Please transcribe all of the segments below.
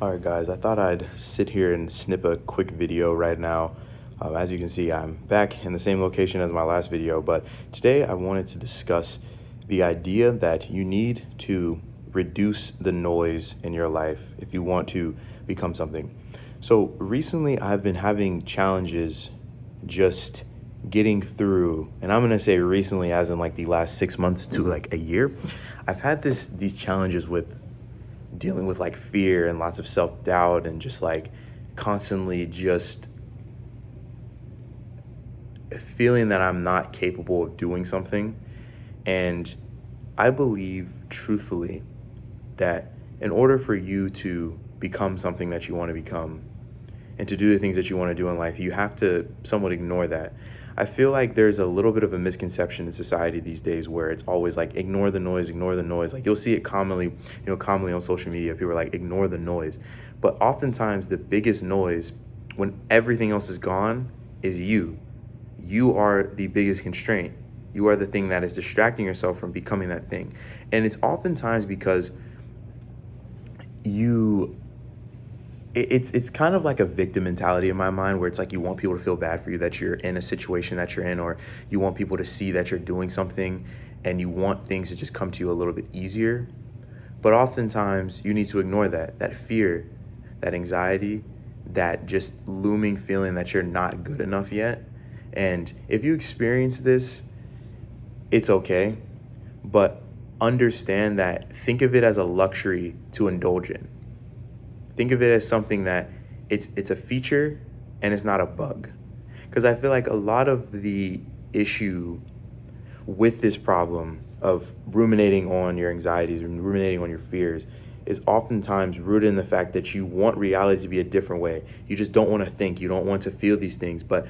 Alright guys, I thought I'd sit here and snip a quick video right now. As you can see, I'm back in the same location as my last video, but today I wanted to discuss the idea that you need to reduce the noise in your life if you want to become something. So recently I've been having challenges just getting through, and I'm gonna say recently as in like the last 6 months to like a year. I've had these challenges with dealing with like fear and lots of self-doubt and just like constantly just feeling that I'm not capable of doing something. And I believe truthfully that in order for you to become something that you want to become and to do the things that you want to do in life, you have to somewhat ignore that. I feel like there's a little bit of a misconception in society these days where it's always like ignore the noise, ignore the noise. Like you'll see it commonly on social media. People are like ignore the noise. But oftentimes the biggest noise when everything else is gone is you. You are the biggest constraint. You are the thing that is distracting yourself from becoming that thing. And it's oftentimes because you it's kind of like a victim mentality in my mind where it's like you want people to feel bad for you that you're in a situation that you're in, or you want people to see that you're doing something and you want things to just come to you a little bit easier. But oftentimes you need to ignore that fear, that anxiety, that just looming feeling that you're not good enough yet. And if you experience this, it's okay, but understand that, think of it as a luxury to indulge in. Think of it as something that it's a feature and it's not a bug. Because I feel like a lot of the issue with this problem of ruminating on your anxieties and ruminating on your fears is oftentimes rooted in the fact that you want reality to be a different way. You just don't want to think, you don't want to feel these things, but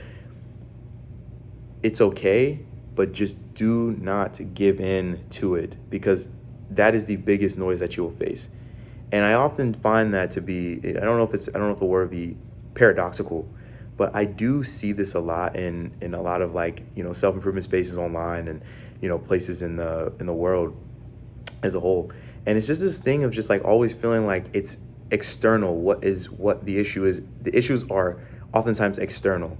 it's okay, but just do not give in to it because that is the biggest noise that you will face. And I often find that to be, I don't know if the word be paradoxical, but I do see this a lot in a lot of like, self-improvement spaces online and, places in the world as a whole. And it's just this thing of just like always feeling like it's external. What the issue is. The issues are oftentimes external.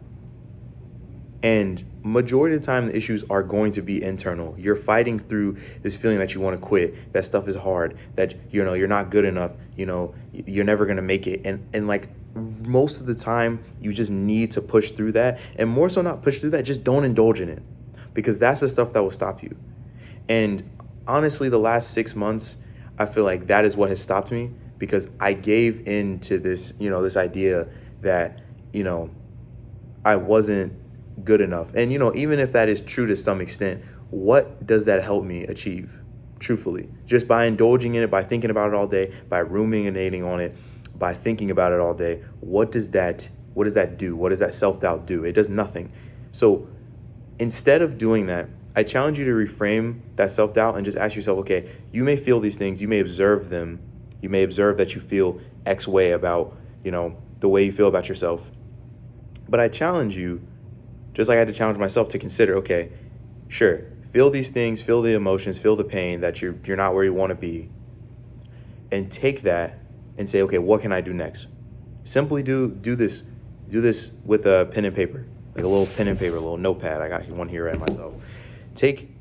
And majority of the time, the issues are going to be internal. You're fighting through this feeling that you want to quit, that stuff is hard, that, you're not good enough, you're never going to make it. And like most of the time, you just need to push through that. And more so not push through that, just don't indulge in it because that's the stuff that will stop you. And honestly, the last 6 months, I feel like that is what has stopped me because I gave in to this, this idea that, you know, I wasn't good enough. And even if that is true to some extent, what does that help me achieve? Truthfully, just by indulging in it, by thinking about it all day, by ruminating on it, by thinking about it all day, what does that do? What does that self-doubt do? It does nothing. So instead of doing that, I challenge you to reframe that self-doubt and just ask yourself, okay, you may feel these things, you may observe them, you may observe that you feel X way about, the way you feel about yourself. But I challenge you, just like I had to challenge myself to consider, okay, sure, feel these things, feel the emotions, feel the pain that you're not where you want to be, and take that and say, okay, what can I do next? Simply do this with a pen and paper, like a little pen and paper, a little notepad. I got one here at myself. Take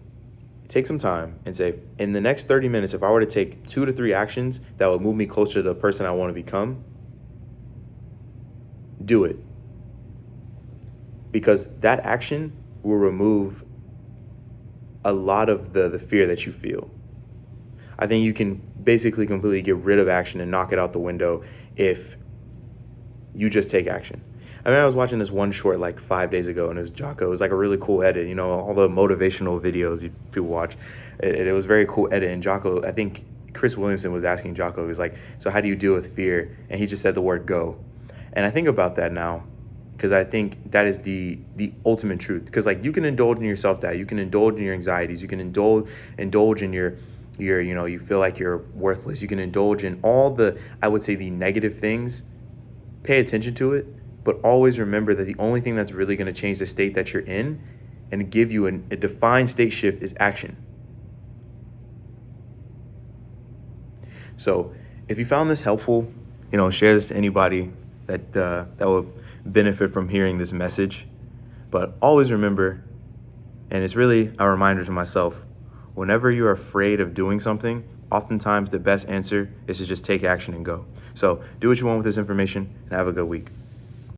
take some time and say, in the next 30 minutes, if I were to take 2 to 3 actions that would move me closer to the person I want to become, do it. Because that action will remove a lot of the fear that you feel. I think you can basically completely get rid of action and knock it out the window if you just take action. I mean, I was watching this one short like 5 days ago, and it was Jocko. It was like a really cool edit. All the motivational videos people watch. It was very cool edit. And Jocko, I think Chris Williamson was asking Jocko, he was like, so how do you deal with fear? And he just said the word go. And I think about that now because I think that is the ultimate truth. Because like you can indulge in your self-doubt, you can indulge in your anxieties, you can indulge in your you feel like you're worthless. You can indulge in all the, I would say, the negative things. Pay attention to it, but always remember that the only thing that's really going to change the state that you're in and give you a defined state shift is action. So if you found this helpful, share this to anybody that will benefit from hearing this message. But always remember, and it's really a reminder to myself, whenever you're afraid of doing something, oftentimes the best answer is to just take action and go. So do what you want with this information and have a good week.